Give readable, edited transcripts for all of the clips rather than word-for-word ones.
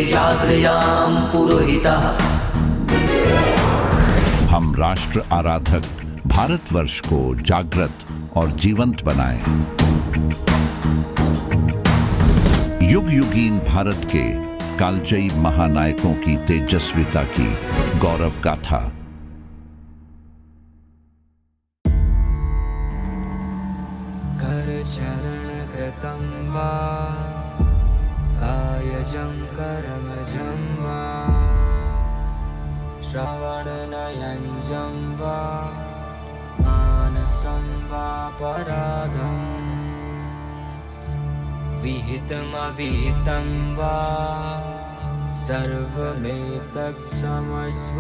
जाग्रयां पुरोहितः। हम राष्ट्र आराधक भारतवर्ष को जागृत और जीवंत बनाएं। युग युगीन भारत के कालजयी महानायकों की तेजस्विता की गौरव गाथा। कर चरण कृतं वा कायजं कर्मजं वा श्रवणनयनजं वा मानसं वा पराधं विहितमविहितं वा सर्वमेतत् क्षमस्व।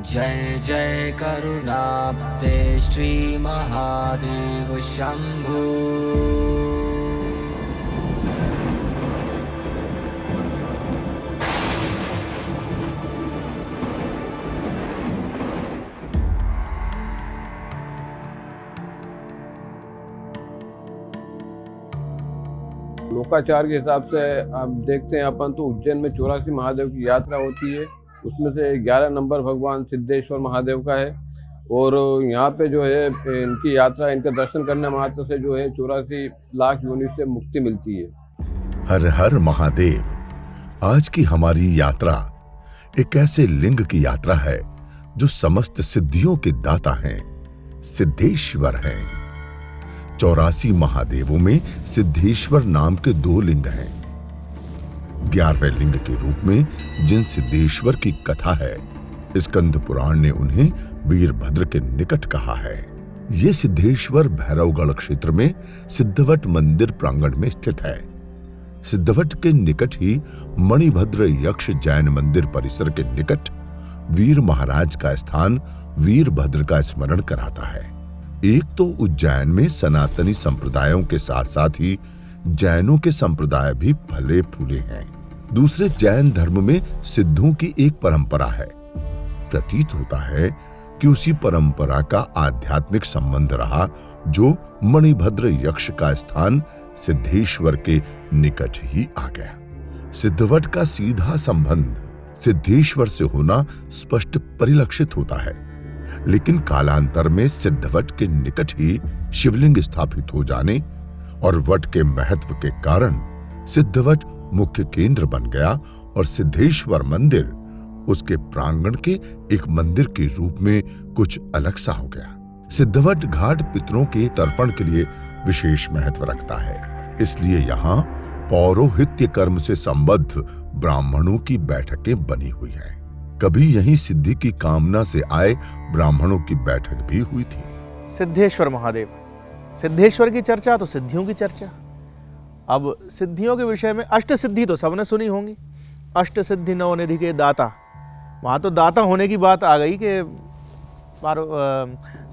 जय जय करुणाब्दे श्री महादेव शंभो। लोकाचार के हिसाब से आप देखते हैं अपन तो उज्जैन में 84 महादेव की यात्रा होती है। उसमें से 11 नंबर भगवान सिद्धेश्वर महादेव का है और यहाँ पे जो है इनकी यात्रा, इनका दर्शन करने मात्र से जो है 84 लाख योनि से मुक्ति मिलती है। हर हर महादेव। आज की हमारी यात्रा एक ऐसे लिंग की यात्रा है जो समस्त सिद्धियों के दाता हैं, सिद्धेश्वर हैं। 84 महादेवों में सिद्धेश्वर नाम के 2 लिंग हैं। 11वें लिंग के रूप में जिन सिद्धेश्वर की कथा है, स्कंद पुराण ने उन्हें वीरभद्र के निकट कहा है। ये सिद्धेश्वर भैरवगढ़ क्षेत्र में सिद्धवट मंदिर प्रांगण में स्थित है। सिद्धवट के निकट ही मणिभद्र यक्ष जैन मंदिर परिसर के निकट वीर महाराज का स्थान वीरभद्र का स्मरण कराता है। एक तो उज्जैन में सनातनी संप्रदायों के साथ साथ ही जैनों के संप्रदाय भी फले फूले हैं। दूसरे, जैन धर्म में सिद्धों की एक परंपरा है। प्रतीत होता है कि उसी परंपरा का आध्यात्मिक संबंध रहा जो मणिभद्र यक्ष का स्थान सिद्धेश्वर के निकट ही आ गया। सिद्धवट का सीधा संबंध सिद्धेश्वर से होना स्पष्ट परिलक्षित होता है, लेकिन कालांतर में सिद्धवट के निकट ही शिवलिंग स्थापित हो जाने और वट के महत्व के कारण सिद्धवट मुख्य केंद्र बन गया और सिद्धेश्वर मंदिर उसके प्रांगण के एक मंदिर के रूप में कुछ अलग सा हो गया। सिद्धवट घाट पितरों के तर्पण के लिए विशेष महत्व रखता है, इसलिए यहाँ पौरोहित्य कर्म से संबद्ध ब्राह्मणों की बैठकें बनी हुई हैं। कभी यहीं सिद्धि की कामना से आए ब्राह्मणों की बैठक भी हुई थी। सिद्धेश्वर महादेव, सिद्धेश्वर की चर्चा तो सिद्धियों की चर्चा। अब सिद्धियों के विषय में अष्ट सिद्धि तो सबने सुनी होंगी। अष्ट सिद्धि नवनिधि के दाता, वहाँ तो दाता होने की बात आ गई कि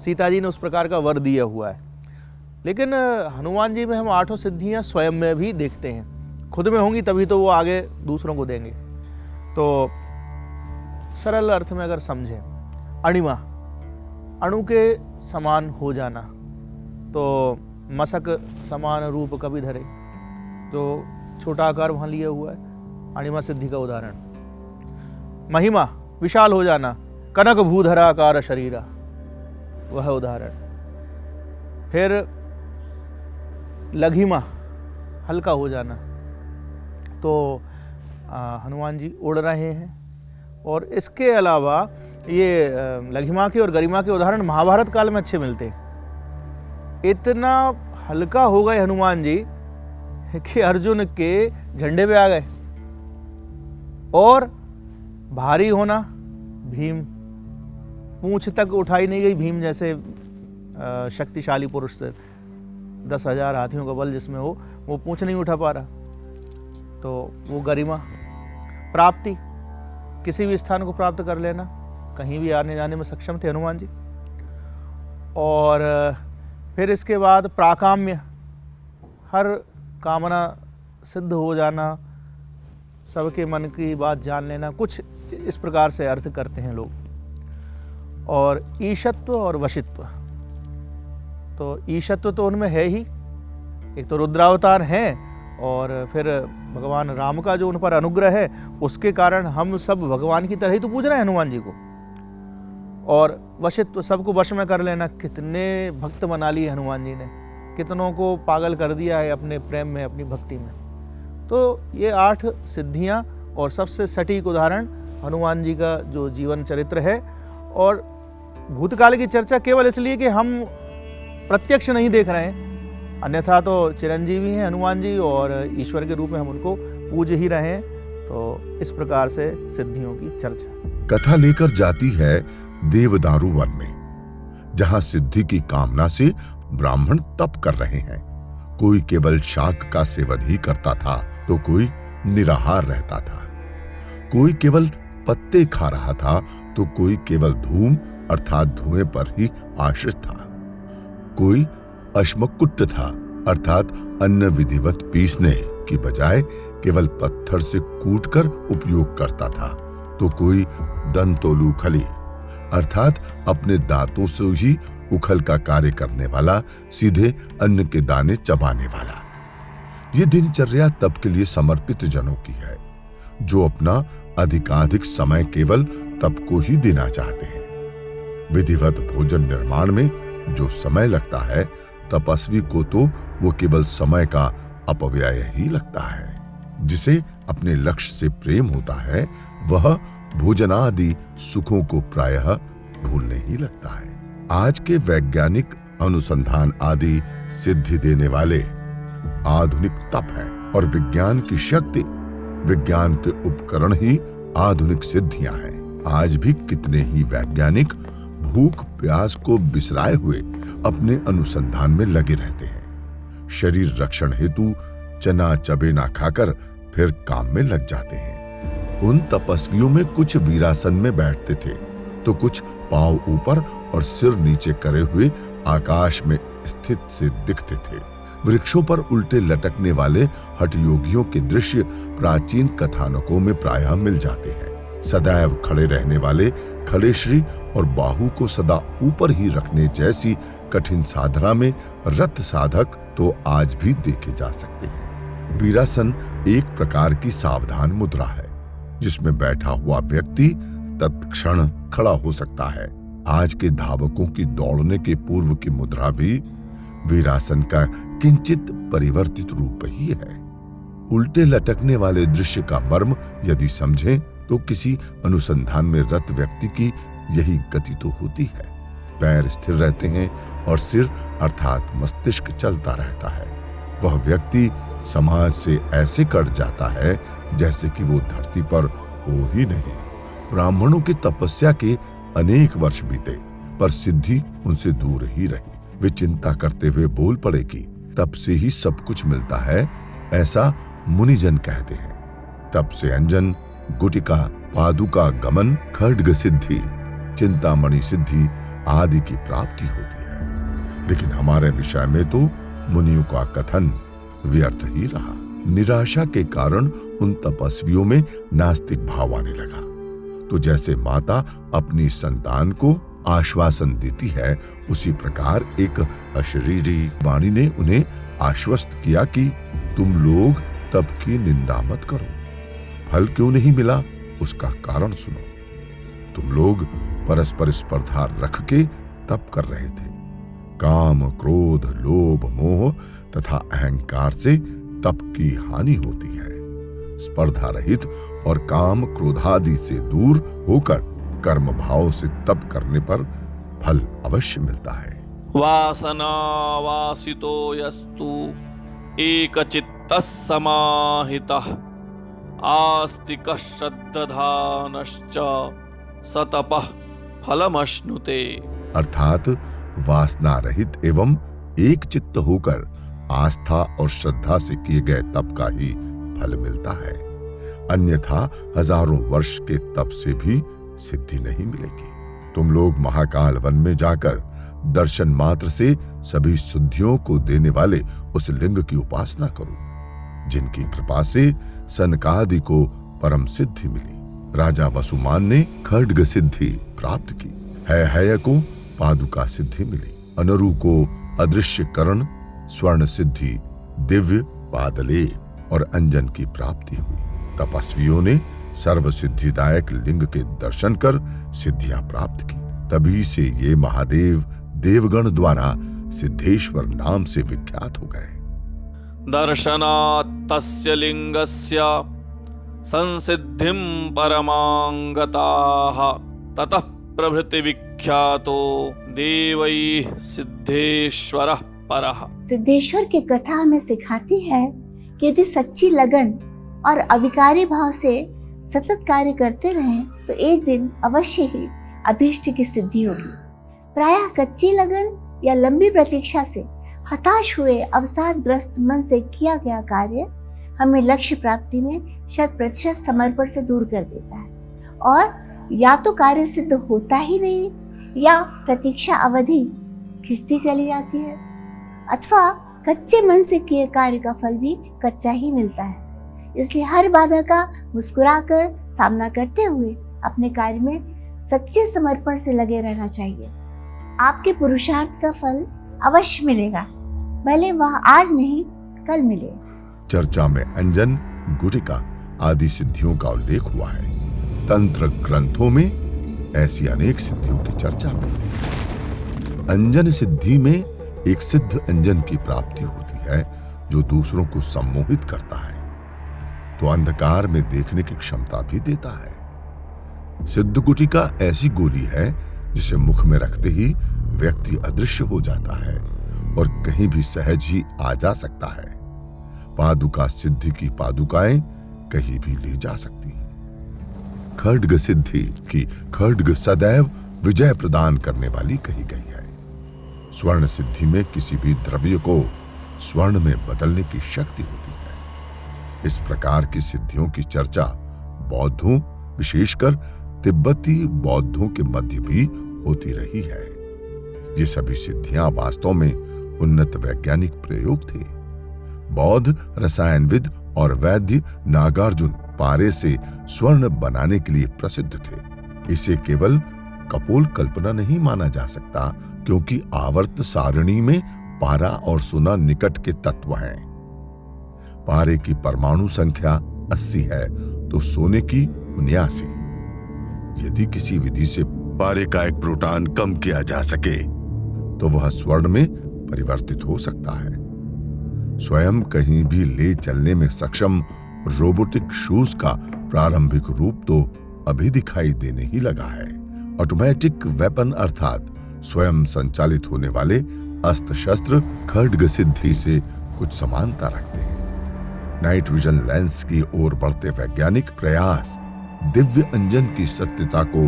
सीता जी ने उस प्रकार का वर दिया हुआ है। लेकिन हनुमान जी में हम 8 सिद्धियाँ स्वयं में भी देखते हैं। खुद में होंगी तभी तो वो आगे दूसरों को देंगे। तो सरल अर्थ में अगर समझें, अणिमा, अणु के समान हो जाना, तो मशक समान रूप कभी धरे, तो छोटा आकार वहाँ लिया हुआ है, अणिमा सिद्धि का उदाहरण। महिमा, विशाल हो जाना, कनक भूधरा आकार शरीरा, वह उदाहरण। फिर लघिमा, हल्का हो जाना, तो हनुमान जी उड़ रहे हैं। और इसके अलावा ये लघिमा के और गरिमा के उदाहरण महाभारत काल में अच्छे मिलते हैं। इतना हल्का हो गए हनुमान जी कि अर्जुन के झंडे पे आ गए। और भारी होना, भीम, पूंछ तक उठाई नहीं गई भीम जैसे शक्तिशाली पुरुष से। 10,000 हाथियों का बल जिसमें हो, वो पूंछ नहीं उठा पा रहा, तो वो गरिमा। प्राप्ति, किसी भी स्थान को प्राप्त कर लेना, कहीं भी आने जाने में सक्षम थे हनुमान जी। और फिर इसके बाद प्राकाम्य, हर कामना सिद्ध हो जाना, सबके मन की बात जान लेना, कुछ इस प्रकार से अर्थ करते हैं लोग। और ईशत्व और वशित्व, तो ईशत्व तो उनमें है ही, एक तो रुद्रावतार हैं और फिर भगवान राम का जो उन पर अनुग्रह है उसके कारण हम सब भगवान की तरह ही तो पूज रहे हैं हनुमान जी को। और वशित्व, सबको वश में कर लेना, कितने भक्त बना लिए हनुमान जी ने, कितनों को पागल कर दिया है अपने प्रेम में, अपनी भक्ति में। तो ये 8 सिद्धियां और सबसे सटीक उदाहरण हनुमान जी का जो जीवन चरित्र है। और भूतकाल की चर्चा केवल इसलिए कि हम प्रत्यक्ष नहीं देख रहे हैं, अन्यथा तो चिरंजीवी हैं हनुमान जी और ईश्वर के रूप में हम उनको पूज ही रहे हैं। तो इस प्रकार से सिद्धियों की चर्चा। कथा लेकर जाती है देवदारू वन में, जहां सिद्धि की कामना से ब्राह्मण तप कर रहे हैं। कोई केवल शाक का सेवन ही करता था तो कोई निराहार रहता था, कोई केवल पत्ते खा रहा था तो कोई केवल धूम अर्थात धुएं पर ही आश्रित था, कोई अश्मकुट्ट था अर्थात अन्न विधिवत पीसने की बजाय केवल पत्थर से कूटकर उपयोग करता था, तो कोई दंतोलू खली अर्थात अपने दांतों से ही उखल का कार्य करने वाला, सीधे अन्न के दाने चबाने वाला। ये दिनचर्या तप के लिए समर्पित जनों की है, जो अपना अधिकाधिक समय केवल तप को ही देना चाहते हैं। विधिवत भोजन निर्माण में जो समय लगता है, तपस्वी को तो वो केवल समय का अपव्यय ही लगता है। जिसे अपने लक्ष्य से प्रेम होता है, वह भोजनादि सुखों को प्रायः भूलने ही लगता है। आज के वैज्ञानिक अनुसंधान आदि सिद्धि देने वाले आधुनिक तप है, और विज्ञान की शक्ति, विज्ञान के उपकरण ही आधुनिक सिद्धियां हैं। आज भी कितने ही वैज्ञानिक भूख प्यास को बिसराए हुए अपने अनुसंधान में लगे रहते हैं। शरीर रक्षण हेतु चना चबेना खाकर फिर काम में लग जाते हैं। उन तपस्वियों में कुछ वीरासन में बैठते थे, तो कुछ पांव ऊपर और सिर नीचे करे हुए आकाश में स्थित से दिखते थे। वृक्षों पर उल्टे लटकने वाले हठयोगियों के दृश्य प्राचीन कथानकों में प्रायः मिल जाते हैं। सदैव खड़े रहने वाले खड़ेश्री और बाहु को सदा ऊपर ही रखने जैसी कठिन साधना में रत साधक तो आज भी देखे जा सकते हैं। वीरासन एक प्रकार की सावधान मुद्रा है, जिसमें बैठा हुआ व्यक्ति तत्क्षण खड़ा हो सकता है। आज के धावकों की दौड़ने के पूर्व की मुद्रा भी वीरासन का किंचित परिवर्तित रूप ही है। उल्टे लटकने वाले दृश्य का मर्म यदि समझें तो किसी अनुसंधान में रत व्यक्ति की यही गति तो होती है। पैर स्थिर रहते हैं और सिर अर्थात मस्तिष्क चलता रहता है। वह व्यक्ति समाज से ऐसे कट जाता है जैसे कि वो धरती पर हो ही नहीं। ब्राह्मणों की तपस्या के अनेक वर्ष बीते, पर सिद्धि उनसे दूर ही रही। वे चिंता करते हुए बोल पड़े कि तप से ही सब कुछ मिलता है, ऐसा मुनिजन कहते हैं। तप से अंजन, गुटिका, पादुका गमन, खड्ग सिद्धि, चिंतामणि सिद्धि आदि की प्राप्ति होती है। लेकिन हमारे विषय में तो मुनियों का कथन व्यर्थ ही रहा। निराशा के कारण उन तपस्वियों में नास्तिक भाव आने लगा। तो जैसे माता अपनी संतान को आश्वासन देती है, उसी प्रकार एक अशरीरी वाणी ने उन्हें आश्वस्त किया कि तुम लोग तप की निंदा मत करो। फल क्यों नहीं मिला उसका कारण सुनो। तुम लोग परस्पर स्पर्धा रख के तप कर रहे थे। काम, क्रोध, लोभ, मोह तथा अहंकार से तप की हानि होती है। स्पर्धा रहित और काम क्रोधादि से दूर होकर कर्म भाव से तप करने पर फल अवश्य मिलता है। वासना वासितो यस्तु एकचित्तः समाहितः आस्तिकः श्रद्धानश्च सतपः फलमश्नुते। अर्थात वासना रहित एवं एक चित्त होकर आस्था और श्रद्धा से किए गए तप का ही फल मिलता है। अन्यथा हजारों वर्ष के तप से भी सिद्धि नहीं मिलेगी। तुम लोग महाकाल वन में जाकर दर्शन मात्र से सभी सिद्धियों को देने वाले उस लिंग की उपासना करो, जिनकी कृपा से सनकादि को परम सिद्धि मिली। राजा वसुमान ने खड्ग सिद्धि प्राप्त की, है को पादुका सिद्धि मिली, अनरु को अदृश्यकरण, स्वर्ण सिद्धि, दिव्य पादलेप, और अंजन की प्राप्ति हुई। तपस्वियों ने सर्व सिद्धिदायक लिंग के दर्शन कर सिद्धियां प्राप्त की। तभी से ये महादेव देवगण द्वारा सिद्धेश्वर नाम से विख्यात हो गए। दर्शनात् तस्य लिंगस्य संसिद्धिं परमां गताः ततः प्रभृति विख्यातो देवैः सिद्धेश्वरः परः। सिद्धेश्वर की कथा हमें सिखाती है कि यदि सच्ची लगन और अविकारी भाव से सतत कार्य करते रहें तो एक दिन अवश्य ही अभीष्ट की सिद्धि होगी। प्रायः कच्ची लगन या लंबी प्रतीक्षा से हताश हुए अवसादग्रस्त मन से किया गया कार्य हमें लक्ष्य प्राप्ति में 100% समर्पण से दूर कर देता है, और या तो कार्य सिद्ध होता ही नहीं या प्रतीक्षा अवधि खिंचती चली जाती है, अथवा कच्चे मन से किए कार्य का फल भी कच्चा ही मिलता है। इसलिए हर बाधा का मुस्कुराकर सामना करते हुए अपने कार्य में सच्चे समर्पण से लगे रहना चाहिए। आपके पुरुषार्थ का फल अवश्य मिलेगा, भले वह आज नहीं कल मिले। चर्चा में अंजन, गुटिका आदि सिद्धियों का उल्लेख हुआ है। तंत्र ग्रंथों में ऐसी अनेक सिद्धियों की चर्चा मिलती है। अंजन सिद्धि में एक सिद्ध अंजन की प्राप्ति होती है जो दूसरों को सम्मोहित करता है, तो अंधकार में देखने की क्षमता भी देता है। सिद्ध गुटिका ऐसी गोली है जिसे मुख में रखते ही व्यक्ति अदृश्य हो जाता है और कहीं भी सहज ही आ जा सकता है। पादुका सिद्धि की पादुकाएं कहीं भी ले जा सकती हैं। खड्ग सिद्धि की खड्ग सदैव विजय प्रदान करने वाली कही गई है। स्वर्ण सिद्धि में किसी भी द्रव्य को स्वर्ण में बदलने की शक्ति होती है। इस प्रकार की सिद्धियों की चर्चा बौद्धों, विशेषकर तिब्बती बौद्धों के मध्य भी होती रही है। ये सभी सिद्धियां वास्तव में उन्नत वैज्ञानिक प्रयोग थे। बौद्ध रसायनविद और वैद्य नागार्जुन पारे से स्वर्ण बनाने के लिए प्रसिद्ध थे। इसे केवल कपोल कल्पना नहीं माना जा सकता, क्योंकि आवर्त सारणी में पारा और सोना निकट के तत्व हैं। पारे की परमाणु संख्या 80 है तो सोने की 79। यदि किसी विधि से पारे का एक प्रोटॉन कम किया जा सके तो वह स्वर्ण में परिवर्तित हो सकता है। स्वयं कहीं भी ले चलने में सक्षम रोबोटिक शूज का प्रारंभिक रूप तो अभी दिखाई देने ही लगा है। ऑटोमेटिक वेपन अर्थात स्वयं संचालित होने वाले अस्त्र शस्त्र खड्ग सिद्धि से कुछ समानता रखते हैं। नाइट विजन लेंस की ओर बढ़ते वैज्ञानिक प्रयास दिव्य अंजन की सत्यता को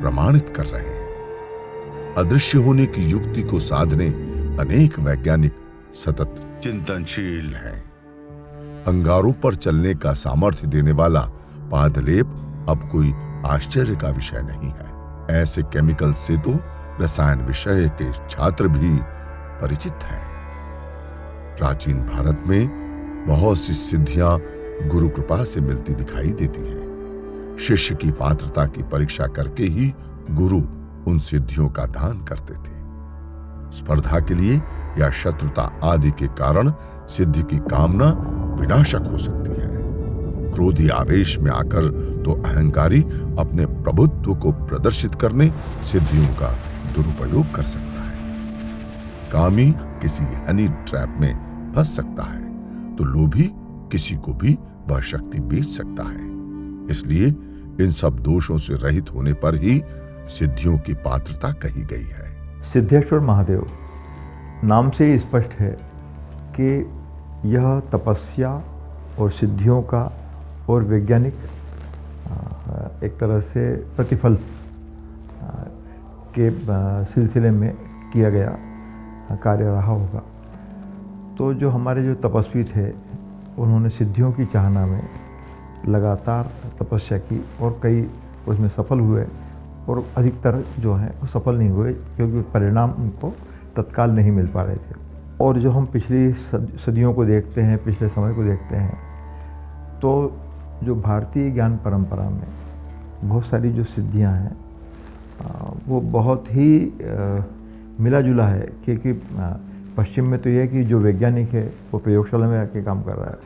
प्रमाणित कर रहे हैं। अदृश्य होने की युक्ति को साधने अनेक वैज्ञानिक सतत चिंतनशील हैं। अंगारों पर चलने का सामर्थ्य देने वाला पादलेप अब कोई आश्चर्य का विषय नहीं है। ऐसे केमिकल से तो रसायन विषय के छात्र भी परिचित हैं। प्राचीन भारत में बहुत सी सिद्धियां गुरु कृपा से मिलती दिखाई देती हैं। शिष्य की पात्रता की परीक्षा करके ही गुरु उन सिद्धियों का दान करते थे। स्पर्धा के लिए या शत्रुता आदि के कारण सिद्धि की कामना विनाशक हो सकती है। क्रोधी आवेश में आकर तो अहंकारी अपने प्रभुत्व को प्रदर्शित करने सिद्धियों का दुरुपयोग कर सकता है। कामी किसी हनी ट्रैप में फंस सकता है तो लोभी किसी को भी वह शक्ति बेच सकता है। इसलिए इन सब दोषों से रहित होने पर ही सिद्धियों की पात्रता कही गई है। सिद्धेश्वर महादेव नाम से ही स्पष्ट है कि यह तपस्या और सिद्धियों का और वैज्ञानिक एक तरह से प्रतिफल के सिलसिले में किया गया कार्य रहा होगा। तो जो हमारे जो तपस्वी थे उन्होंने सिद्धियों की चाहना में लगातार तपस्या की और कई उसमें सफल हुए और अधिकतर जो है वो सफल नहीं हुए, क्योंकि परिणाम उनको तत्काल नहीं मिल पा रहे थे। और जो हम पिछली सदियों को देखते हैं, पिछले समय को देखते हैं, तो जो भारतीय ज्ञान परंपरा में बहुत सारी जो सिद्धियां हैं वो बहुत ही मिला जुला है। क्योंकि पश्चिम में तो यह है कि जो वैज्ञानिक है वो प्रयोगशाला में आके काम कर रहा है,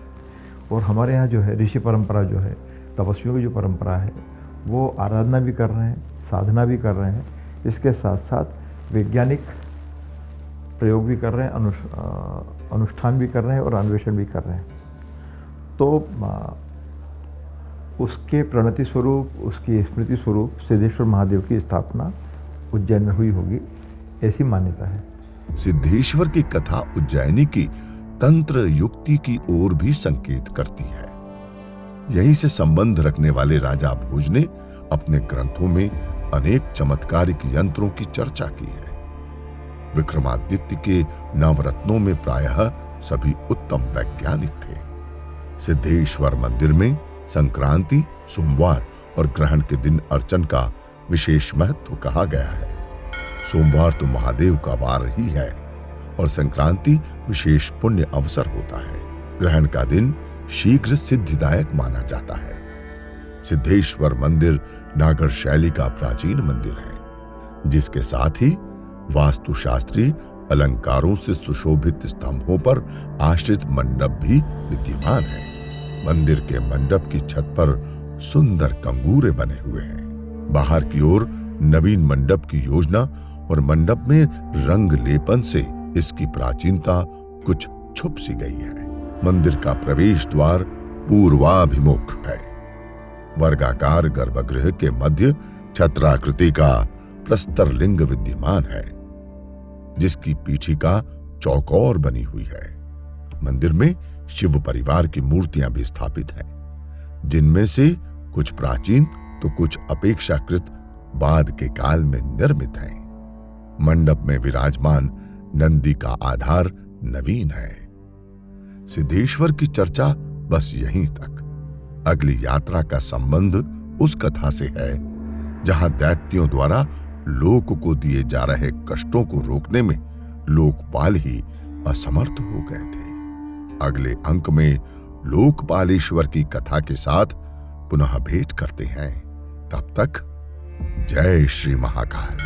और हमारे यहाँ जो है ऋषि परंपरा जो है, तपस्वियों की जो परंपरा है, वो आराधना भी कर रहे हैं, साधना भी कर रहे हैं, इसके साथ साथ वैज्ञानिक प्रयोग भी कर रहे हैं, अनुष्ठान भी कर रहे हैं और अन्वेषण भी कर रहे हैं। तो उसके प्रणति स्वरूप, उसकी स्मृति स्वरूप सिद्धेश्वर महादेव की स्थापना उज्जैन में हुई होगी, ऐसी मान्यता है। सिद्धेश्वर की कथा उज्जैनी की तंत्र युक्ति की ओर भी संकेत करती है। यहीं से संबंध रखने वाले राजा भोज ने अपने ग्रंथों में अनेक चमत्कारिक यंत्रों की चर्चा की है। विक्रमादित्य के नवरत्नों में प्रायः सभी उत्तम वैज्ञानिक थे। सिद्धेश्वर मंदिर में संक्रांति, सोमवार और ग्रहण के दिन अर्चन का विशेष महत्व कहा गया है। सोमवार तो महादेव का वार ही है और संक्रांति विशेष पुण्य अवसर होता है। ग्रहण का दिन शीघ्र सिद्धिदायक माना जाता है। सिद्धेश्वर मंदिर नागर शैली का प्राचीन मंदिर है, जिसके साथ ही वास्तुशास्त्री अलंकारों से सुशोभित स्तंभों पर आश्रित मंडप भी विद्यमान है। मंदिर के मंडप की छत पर सुंदर कंगूरे बने हुए हैं। बाहर की ओर नवीन मंडप की योजना और मंडप में रंग लेपन से इसकी प्राचीनता कुछ छुप सी गई है। मंदिर का प्रवेश द्वार पूर्वाभिमुख है। वर्गाकार गर्भगृह के मध्य छत्राकृति का प्रस्तर लिंग विद्यमान है, जिसकी पीठिका चौकोर बनी हुई है। मंदिर में शिव परिवार की मूर्तियां भी स्थापित हैं, जिनमें से कुछ प्राचीन तो कुछ अपेक्षाकृत बाद के काल में निर्मित हैं। मंडप में विराजमान नंदी का आधार नवीन है। सिद्धेश्वर की चर्चा बस यहीं तक। अगली यात्रा का संबंध उस कथा से है जहां दैत्यों द्वारा लोक को दिए जा रहे कष्टों को रोकने में लोकपाल ही असमर्थ हो गए थे। अगले अंक में लोकपालेश्वर की कथा के साथ पुनः भेंट करते हैं। तब तक जय श्री महाकाल।